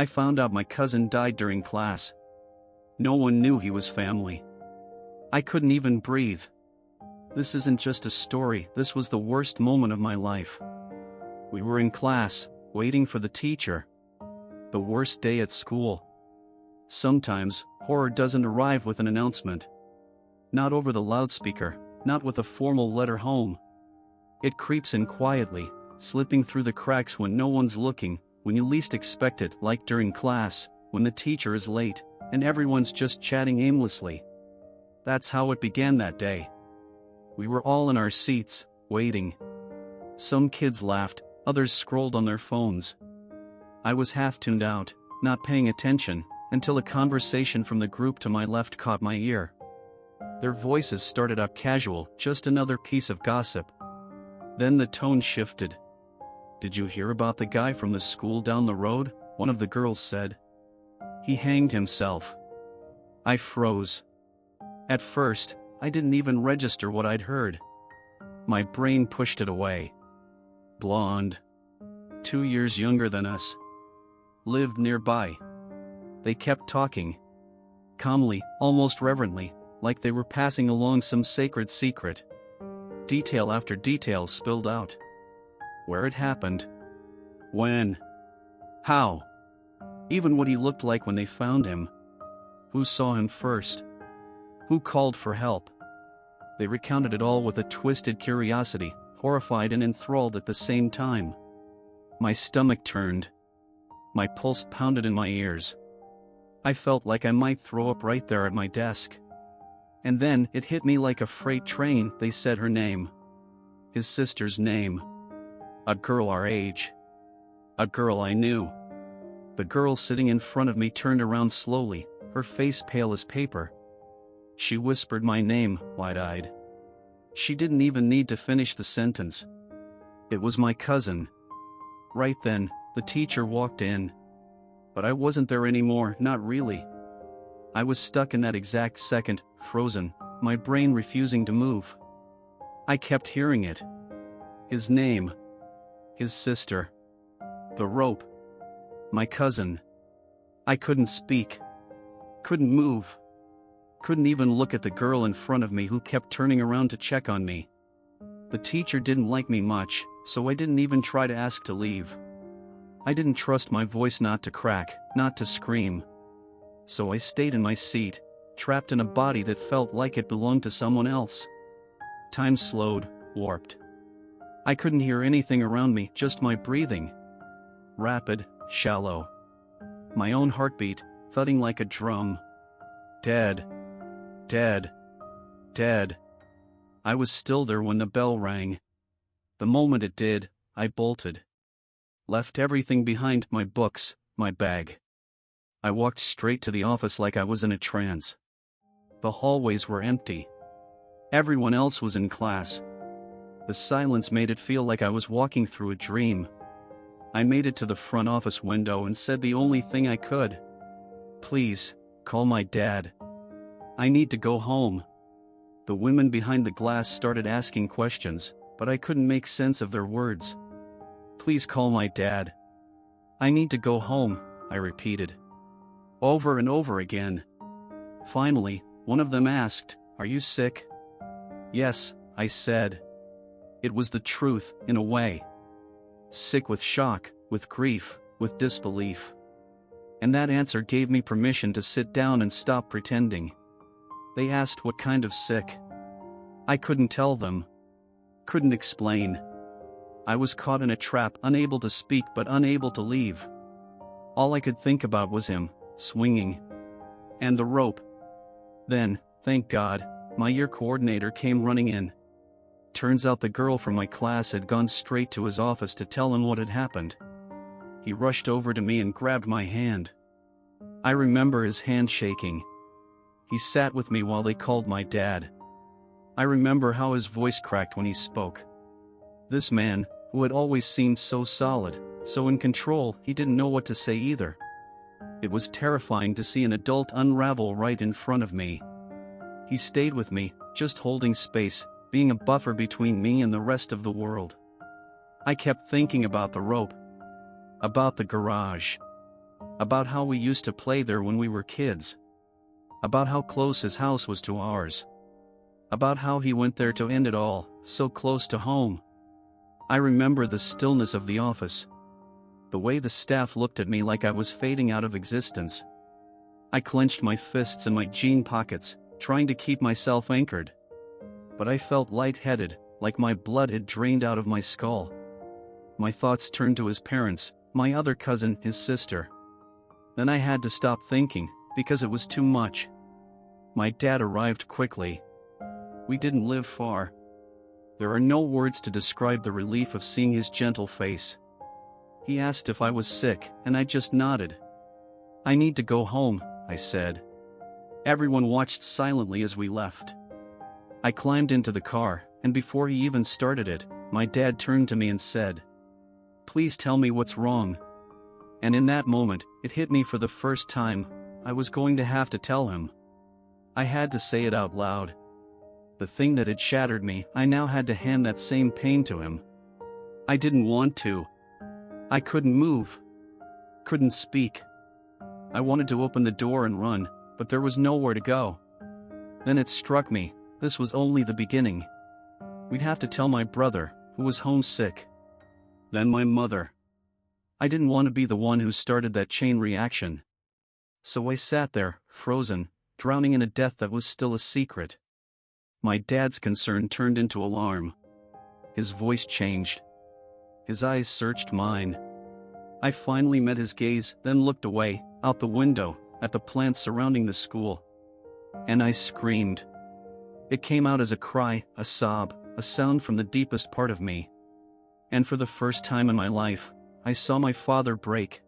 I found out my cousin died during class. No one knew he was family. I couldn't even breathe. This isn't just a story, this was the worst moment of my life. We were in class, waiting for the teacher. The worst day at school. Sometimes, horror doesn't arrive with an announcement. Not over the loudspeaker, not with a formal letter home. It creeps in quietly, slipping through the cracks when no one's looking, when you least expect it, like during class, when the teacher is late, and everyone's just chatting aimlessly. That's how it began that day. We were all in our seats, waiting. Some kids laughed, others scrolled on their phones. I was half tuned out, not paying attention, until a conversation from the group to my left caught my ear. Their voices started out casual, just another piece of gossip. Then the tone shifted. "Did you hear about the guy from the school down the road?" one of the girls said. "He hanged himself." I froze. At first, I didn't even register what I'd heard. My brain pushed it away. Blonde. 2 years younger than us. Lived nearby. They kept talking. Calmly, almost reverently, like they were passing along some sacred secret. Detail after detail spilled out. Where it happened. When. How. Even what he looked like when they found him. Who saw him first. Who called for help. They recounted it all with a twisted curiosity, horrified and enthralled at the same time. My stomach turned. My pulse pounded in my ears. I felt like I might throw up right there at my desk. And then it hit me like a freight train. They said her name. His sister's name. A girl our age. A girl I knew. The girl sitting in front of me turned around slowly, her face pale as paper. She whispered my name, wide-eyed. She didn't even need to finish the sentence. It was my cousin. Right then, the teacher walked in. But I wasn't there anymore, not really. I was stuck in that exact second, frozen, my brain refusing to move. I kept hearing it. His name. His sister. The rope. My cousin. I couldn't speak. Couldn't move. Couldn't even look at the girl in front of me who kept turning around to check on me. The teacher didn't like me much, so I didn't even try to ask to leave. I didn't trust my voice not to crack, not to scream. So I stayed in my seat, trapped in a body that felt like it belonged to someone else. Time slowed, warped. I couldn't hear anything around me, just my breathing. Rapid, shallow. My own heartbeat, thudding like a drum. Dead. Dead. Dead. I was still there when the bell rang. The moment it did, I bolted. Left everything behind, my books, my bag. I walked straight to the office like I was in a trance. The hallways were empty. Everyone else was in class. The silence made it feel like I was walking through a dream. I made it to the front office window and said the only thing I could. "Please, call my dad. I need to go home." The women behind the glass started asking questions, but I couldn't make sense of their words. "Please call my dad. I need to go home," I repeated. Over and over again. Finally, one of them asked, "Are you sick?" "Yes," I said. It was the truth, in a way. Sick with shock, with grief, with disbelief. And that answer gave me permission to sit down and stop pretending. They asked what kind of sick. I couldn't tell them. Couldn't explain. I was caught in a trap, unable to speak but unable to leave. All I could think about was him, swinging. And the rope. Then, thank God, my year coordinator came running in. Turns out the girl from my class had gone straight to his office to tell him what had happened. He rushed over to me and grabbed my hand. I remember his hand shaking. He sat with me while they called my dad. I remember how his voice cracked when he spoke. This man, who had always seemed so solid, so in control, he didn't know what to say either. It was terrifying to see an adult unravel right in front of me. He stayed with me, just holding space, being a buffer between me and the rest of the world. I kept thinking about the rope. About the garage. About how we used to play there when we were kids. About how close his house was to ours. About how he went there to end it all, so close to home. I remember the stillness of the office. The way the staff looked at me like I was fading out of existence. I clenched my fists in my jean pockets, trying to keep myself anchored. But I felt lightheaded, like my blood had drained out of my skull. My thoughts turned to his parents, my other cousin, his sister. Then I had to stop thinking, because it was too much. My dad arrived quickly. We didn't live far. There are no words to describe the relief of seeing his gentle face. He asked if I was sick, and I just nodded. "I need to go home," I said. Everyone watched silently as we left. I climbed into the car, and before he even started it, my dad turned to me and said, "Please tell me what's wrong." And in that moment, it hit me for the first time, I was going to have to tell him. I had to say it out loud. The thing that had shattered me, I now had to hand that same pain to him. I didn't want to. I couldn't move. Couldn't speak. I wanted to open the door and run, but there was nowhere to go. Then it struck me, this was only the beginning. We'd have to tell my brother, who was homesick. Then my mother. I didn't want to be the one who started that chain reaction. So I sat there, frozen, drowning in a death that was still a secret. My dad's concern turned into alarm. His voice changed. His eyes searched mine. I finally met his gaze, then looked away, out the window, at the plants surrounding the school. And I screamed. It came out as a cry, a sob, a sound from the deepest part of me. And for the first time in my life, I saw my father break.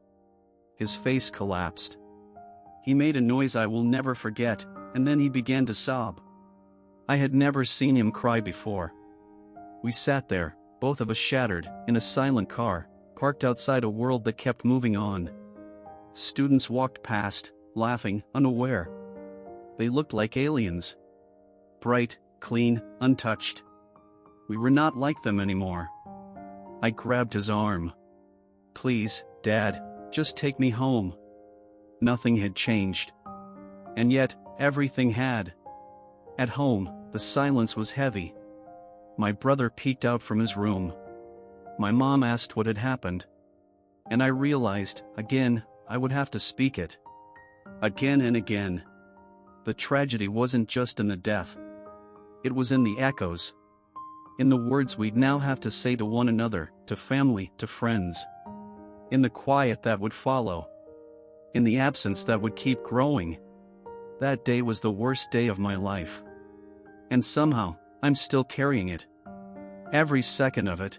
His face collapsed. He made a noise I will never forget, and then he began to sob. I had never seen him cry before. We sat there, both of us shattered, in a silent car, parked outside a world that kept moving on. Students walked past, laughing, unaware. They looked like aliens. Bright, clean, untouched. We were not like them anymore. I grabbed his arm. "Please, Dad, just take me home." Nothing had changed. And yet, everything had. At home, the silence was heavy. My brother peeked out from his room. My mom asked what had happened. And I realized, again, I would have to speak it. Again and again. The tragedy wasn't just in the death. It was in the echoes. In the words we'd now have to say to one another, to family, to friends. In the quiet that would follow. In the absence that would keep growing. That day was the worst day of my life. And somehow, I'm still carrying it. Every second of it.